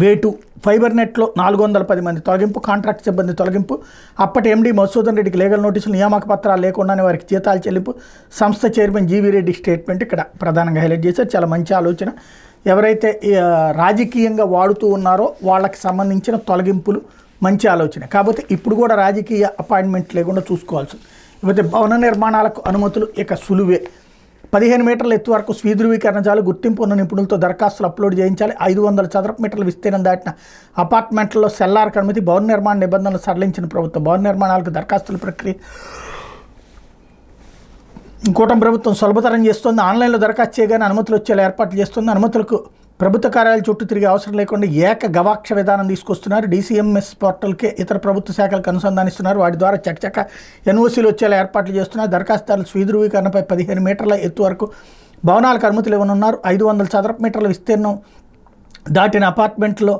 వేటు ఫైబర్ నెట్లో 410 మంది తొలగింపు, కాంట్రాక్ట్ సిబ్బంది తొలగింపు, అప్పటి ఎండీ మధుసూదన్ రెడ్డికి లీగల్ నోటీసులు, నియామక పత్రాలు లేకుండానే వారికి జీతాలు చెల్లింపు, సంస్థ చైర్మన్ జీవీ రెడ్డి స్టేట్మెంట్ ఇక్కడ ప్రధానంగా హైలైట్ చేశారు. చాలా మంచి ఆలోచన. ఎవరైతే రాజకీయంగా వాడుతూ ఉన్నారో వాళ్ళకి సంబంధించిన తొలగింపులు మంచి ఆలోచన. కాకపోతే ఇప్పుడు కూడా రాజకీయ అపాయింట్మెంట్ లేకుండా చూసుకోవాల్సింది. ఇకపోతే భవన నిర్మాణాలకు అనుమతులు ఇక సులువే. 15 మీటర్ల ఎత్తు వరకు స్వీధృవీకరణ చాలు, గుర్తింపు ఉన్న నిపుణులతో దరఖాస్తులు అప్లోడ్ చేయించాలి. 500 చదరపు మీటర్ల విస్తీర్ణం దాటిన అపార్ట్మెంట్లలో సెల్లార్కి అనుమతి. భవన నిర్మాణ నిబంధనలు సడలించిన ప్రభుత్వం. భవన నిర్మాణాలకు దరఖాస్తుల ప్రక్రియ కూటమి ప్రభుత్వం సులభతరం చేస్తుంది. ఆన్లైన్లో దరఖాస్తు చేయగానే అనుమతులు వచ్చేలా ఏర్పాట్లు చేస్తుంది. అనుమతులకు ప్రభుత్వ కార్యాలయాల చుట్టూ తిరిగే అవసరం లేకుండా ఏక గవాక్ష విధానం తీసుకొస్తున్నారు. డీసీఎంఎస్ పోర్టల్కే ఇతర ప్రభుత్వ శాఖలకు అనుసంధానిస్తున్నారు. వాటి ద్వారా చకచక ఎన్ఓసీలు వచ్చేలా ఏర్పాట్లు చేస్తున్నారు. దరఖాస్తుదారులు స్వీధృవీకరణపై 15 మీటర్ల ఎత్తు వరకు భవనాలకు అనుమతులు ఇవ్వనున్నారు. 500 చదరపు మీటర్ల విస్తీర్ణం దాటిన అపార్ట్మెంట్లో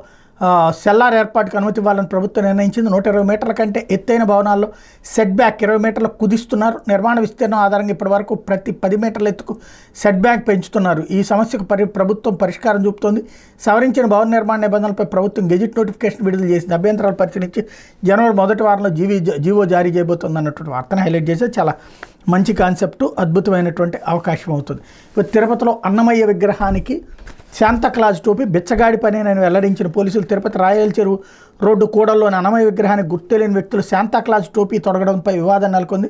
సెల్లార్ ఏర్పాటుకు అనుమతి ఇవ్వాలని ప్రభుత్వం నిర్ణయించింది. 120 మీటర్ల కంటే ఎత్తైన భవనాల్లో సెట్ బ్యాక్ 20 మీటర్లకు కుదిస్తున్నారు. నిర్మాణ విస్తీర్ణం ఆధారంగా ఇప్పటివరకు ప్రతి 10 మీటర్ల ఎత్తుకు సెట్ బ్యాక్ పెంచుతున్నారు. ఈ సమస్యకు ప్రభుత్వం పరిష్కారం చూపుతోంది. సవరించిన భవన నిర్మాణ నిబంధనలపై ప్రభుత్వం గెజిట్ నోటిఫికేషన్ విడుదల చేసింది. అభ్యంతరాలు పరిశీలించి జనవరి మొదటి వారంలో జీవో జారీ చేయబోతుంది అన్నటువంటి వార్తను హైలైట్ చేస్తే చాలా మంచి కాన్సెప్టు, అద్భుతమైనటువంటి అవకాశం అవుతుంది. ఇప్పుడు తిరుపతిలో అన్నమయ్య విగ్రహానికి శాంతాక్లాజ్ టోపీ బిచ్చగాడి పని అని వెల్లడించిన పోలీసులు. తిరుపతి రాయల చెరువు రోడ్డు కూడల్లోని అన్నమయ్య విగ్రహానికి గుర్తులేని వ్యక్తులు శాంతాక్లాజ్ టోపీ తొడగడంపై వివాదం నెలకొంది.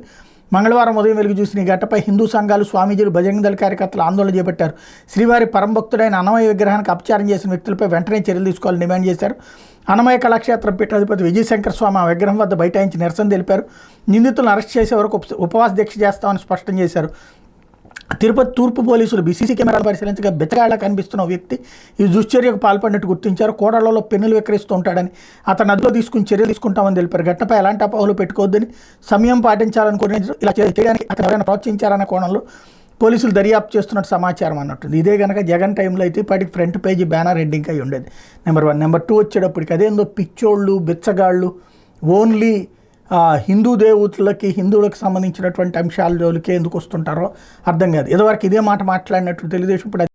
మంగళవారం ఉదయం వెలుగు చూసిన ఈ ఘటనపై హిందూ సంఘాలు, స్వామీజీలు, బజరంగ దళ కార్యకర్తలు ఆందోళన చేపట్టారు. శ్రీవారి పరమభక్తుడైన అన్నమయ్య విగ్రహానికి అపచారం చేసిన వ్యక్తులపై వెంటనే చర్యలు తీసుకోవాలని డిమాండ్ చేశారు. అన్నమయ్య కళాక్షేత్రం పీఠాధిపతి విజయశంకర స్వామి ఆ విగ్రహం వద్ద బైఠాయించి నిరసన తెలిపారు. నిందితులను అరెస్ట్ చేసే వరకు ఉపవాస దీక్ష చేస్తామని స్పష్టం చేశారు. తిరుపతి తూర్పు పోలీసులు బీసీసీ కెమెరాలు పరిశీలించగా బిచ్చగాళ్ళ కనిపిస్తున్న వ్యక్తి ఈ దుశ్చర్యకు పాల్పడినట్టు గుర్తించారు. కోడళ్లలో పెన్నులు విక్రయిస్తూ ఉంటాడని, అతను నదిలో తీసుకుని చర్యలు తీసుకుంటామని తెలిపారు. ఘటనపై ఎలాంటి అపోహలు పెట్టుకోవద్దని, సమయం పాటించాలని కోరిన ఇలా చేయడానికి అతను ఎవరైనా ప్రోత్సహించారనే కోణంలో పోలీసులు దర్యాప్తు చేస్తున్నట్టు సమాచారం అన్నట్టుంది. ఇదే కనుక జగన్ టైంలో అయితే ఇప్పటికి ఫ్రంట్ పేజీ బ్యానర్ హెడ్డింగ్ అయి ఉండేది. నెంబర్ 1. నెంబర్ 2 వచ్చేటప్పటికి అదేందో పిచ్చోళ్ళు, బిచ్చగాళ్ళు, ఓన్లీ హిందూ దేవతలకి, హిందువులకు సంబంధించినటువంటి అంశాల జోలికి ఎందుకు వస్తుంటారో అర్థం కాదు. ఇదివరకు ఇదే మాట మాట్లాడినట్టు తెలుగుదేశం ఇప్పుడు